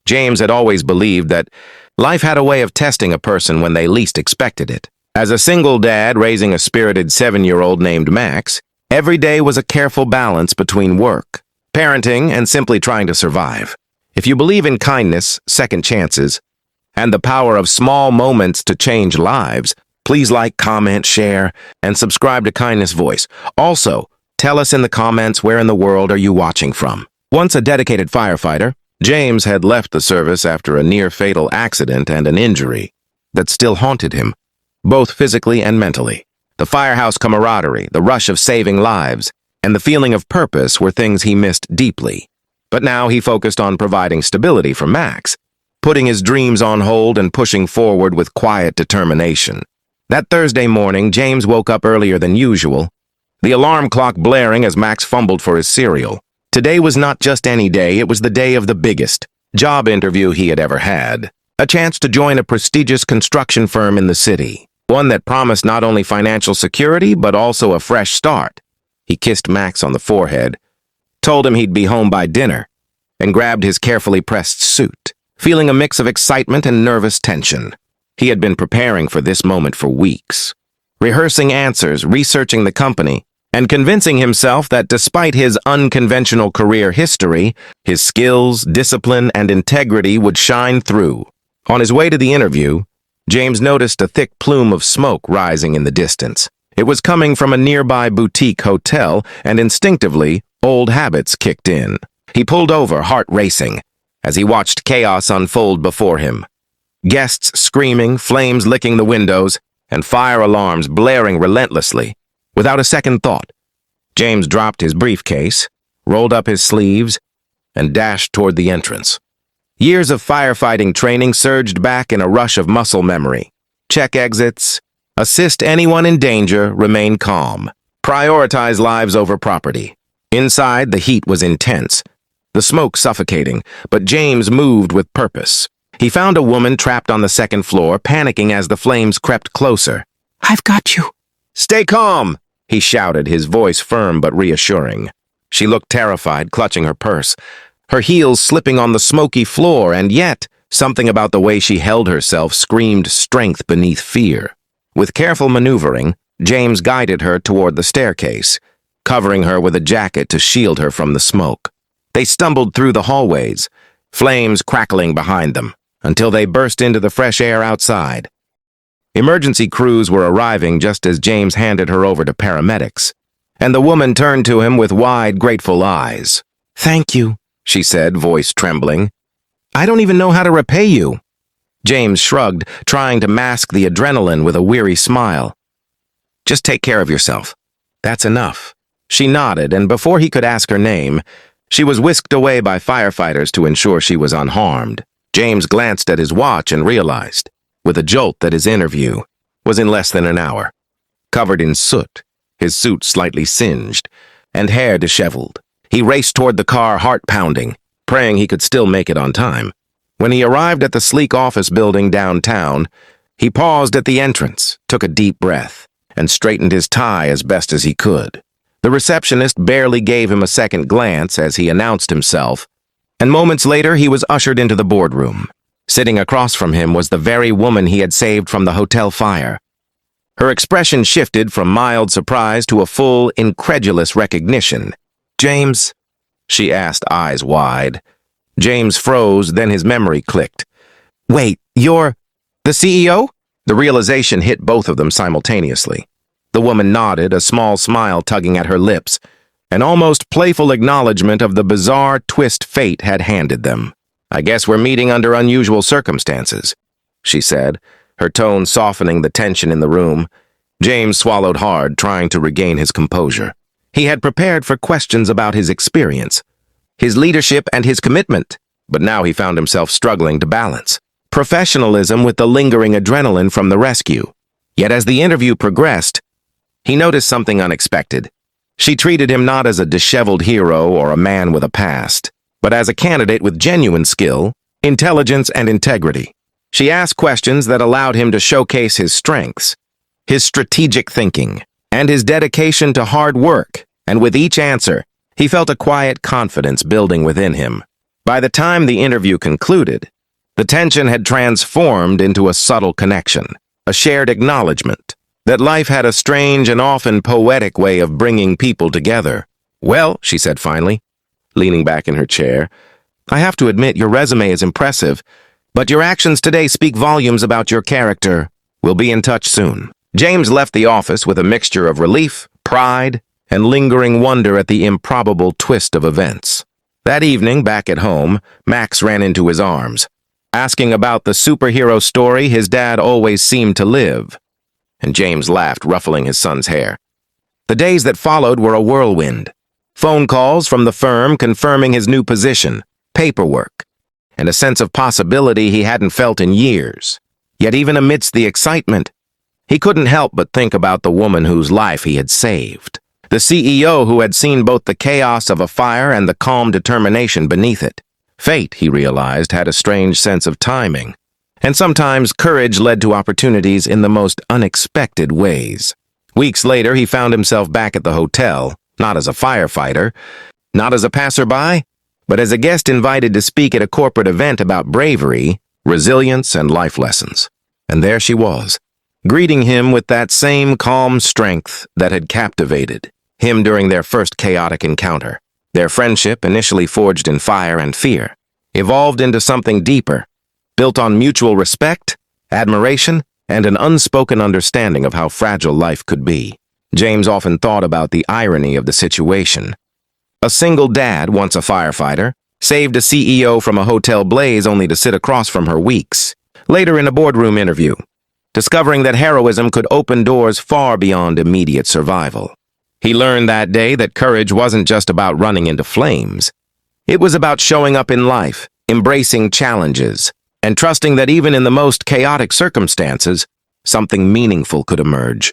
James had always believed that life had a way of testing a person when they least expected it. As a single dad raising a spirited 7-year-old named Max, every day was a careful balance between work, parenting, and simply trying to survive. If you believe in kindness, second chances, and the power of small moments to change lives, please like, comment, share, and subscribe to Kindness Voice. Also, tell us in the comments where in the world are you watching from. Once a dedicated firefighter, James had left the service after a near-fatal accident and an injury that still haunted him, both physically and mentally. The firehouse camaraderie, the rush of saving lives, and the feeling of purpose were things he missed deeply. But now he focused on providing stability for Max, putting his dreams on hold and pushing forward with quiet determination. That Thursday morning, James woke up earlier than usual, the alarm clock blaring as Max fumbled for his cereal. Today was not just any day, it was the day of the biggest job interview he had ever had. A chance to join a prestigious construction firm in the city, one that promised not only financial security, but also a fresh start. He kissed Max on the forehead, told him he'd be home by dinner, and grabbed his carefully pressed suit, feeling a mix of excitement and nervous tension. He had been preparing for this moment for weeks, rehearsing answers, researching the company, and convincing himself that despite his unconventional career history, his skills, discipline, and integrity would shine through. On his way to the interview, James noticed a thick plume of smoke rising in the distance. It was coming from a nearby boutique hotel, and instinctively, old habits kicked in. He pulled over, heart racing, as he watched chaos unfold before him. Guests screaming, flames licking the windows, and fire alarms blaring relentlessly. Without a second thought, James dropped his briefcase, rolled up his sleeves, and dashed toward the entrance. Years of firefighting training surged back in a rush of muscle memory. Check exits, assist anyone in danger, remain calm, prioritize lives over property. Inside, the heat was intense, the smoke suffocating, but James moved with purpose. He found a woman trapped on the second floor, panicking as the flames crept closer. "I've got you." "Stay calm," he shouted, his voice firm but reassuring. She looked terrified, clutching her purse, her heels slipping on the smoky floor, and yet something about the way she held herself screamed strength beneath fear. With careful maneuvering, James guided her toward the staircase, covering her with a jacket to shield her from the smoke. They stumbled through the hallways, flames crackling behind them, until they burst into the fresh air outside. Emergency crews were arriving just as James handed her over to paramedics, and the woman turned to him with wide, grateful eyes. "Thank you," she said, voice trembling. "I don't even know how to repay you." James shrugged, trying to mask the adrenaline with a weary smile. "Just take care of yourself. That's enough." She nodded, and before he could ask her name, she was whisked away by firefighters to ensure she was unharmed. James glanced at his watch and realized, with a jolt, that his interview was in less than an hour. Covered in soot, his suit slightly singed, and hair disheveled, he raced toward the car, heart pounding, praying he could still make it on time. When he arrived at the sleek office building downtown, he paused at the entrance, took a deep breath, and straightened his tie as best as he could. The receptionist barely gave him a second glance as he announced himself, and moments later he was ushered into the boardroom. Sitting across from him was the very woman he had saved from the hotel fire. Her expression shifted from mild surprise to a full, incredulous recognition. "James?" she asked, eyes wide. James froze, then his memory clicked. "Wait, you're the CEO?" The realization hit both of them simultaneously. The woman nodded, a small smile tugging at her lips, an almost playful acknowledgement of the bizarre twist fate had handed them. "I guess we're meeting under unusual circumstances," she said, her tone softening the tension in the room. James swallowed hard, trying to regain his composure. He had prepared for questions about his experience, his leadership, and his commitment, but now he found himself struggling to balance professionalism with the lingering adrenaline from the rescue. Yet as the interview progressed, he noticed something unexpected. She treated him not as a disheveled hero or a man with a past, but as a candidate with genuine skill, intelligence, and integrity. She asked questions that allowed him to showcase his strengths, his strategic thinking, and his dedication to hard work, and with each answer, he felt a quiet confidence building within him. By the time the interview concluded, the tension had transformed into a subtle connection, a shared acknowledgement that life had a strange and often poetic way of bringing people together. "Well," she said finally, leaning back in her chair, "I have to admit your resume is impressive, but your actions today speak volumes about your character. We'll be in touch soon." James left the office with a mixture of relief, pride, and lingering wonder at the improbable twist of events. That evening, back at home, Max ran into his arms, asking about the superhero story his dad always seemed to live. And James laughed, ruffling his son's hair. The days that followed were a whirlwind. Phone calls from the firm confirming his new position, paperwork, and a sense of possibility he hadn't felt in years. Yet even amidst the excitement, he couldn't help but think about the woman whose life he had saved. The CEO who had seen both the chaos of a fire and the calm determination beneath it. Fate, he realized, had a strange sense of timing. And sometimes courage led to opportunities in the most unexpected ways. Weeks later, he found himself back at the hotel, not as a firefighter, not as a passerby, but as a guest invited to speak at a corporate event about bravery, resilience, and life lessons. And there she was, greeting him with that same calm strength that had captivated him during their first chaotic encounter. Their friendship, initially forged in fire and fear, evolved into something deeper, built on mutual respect, admiration, and an unspoken understanding of how fragile life could be. James often thought about the irony of the situation. A single dad, once a firefighter, saved a CEO from a hotel blaze only to sit across from her weeks later in a boardroom interview, discovering that heroism could open doors far beyond immediate survival. He learned that day that courage wasn't just about running into flames. It was about showing up in life, embracing challenges, and trusting that even in the most chaotic circumstances, something meaningful could emerge.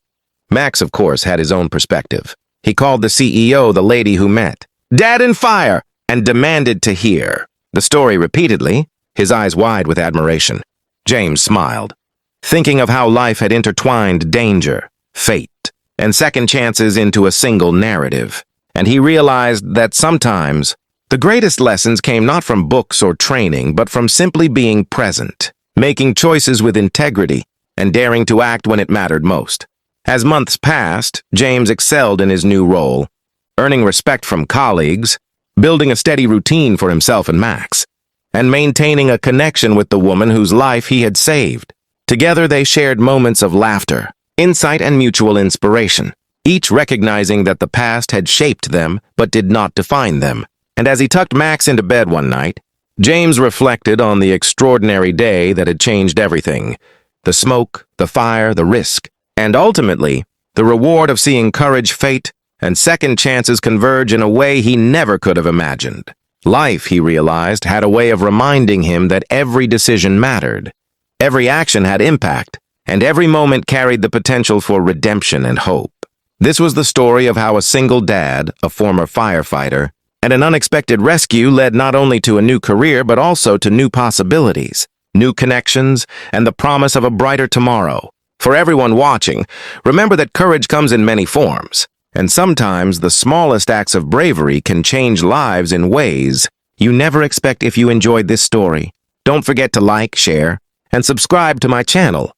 Max, of course, had his own perspective. He called the CEO the lady who met "Dad in fire," and demanded to hear the story repeatedly, his eyes wide with admiration. James smiled, thinking of how life had intertwined danger, fate, and second chances into a single narrative. And he realized that sometimes the greatest lessons came not from books or training, but from simply being present, making choices with integrity, and daring to act when it mattered most. As months passed, James excelled in his new role, earning respect from colleagues, building a steady routine for himself and Max, and maintaining a connection with the woman whose life he had saved. Together they shared moments of laughter, insight, and mutual inspiration, each recognizing that the past had shaped them but did not define them. And as he tucked Max into bed one night, James reflected on the extraordinary day that had changed everything: the smoke, the fire, the risk, and ultimately, the reward of seeing courage, fate, and second chances converge in a way he never could have imagined. Life, he realized, had a way of reminding him that every decision mattered, every action had impact, and every moment carried the potential for redemption and hope. This was the story of how a single dad, a former firefighter, and an unexpected rescue led not only to a new career but also to new possibilities, new connections, and the promise of a brighter tomorrow. For everyone watching, remember that courage comes in many forms, and sometimes the smallest acts of bravery can change lives in ways you never expect. If you enjoyed this story, don't forget to like, share, and subscribe to my channel,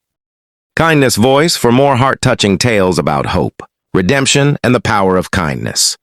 Kindness Voice, for more heart-touching tales about hope, redemption, and the power of kindness.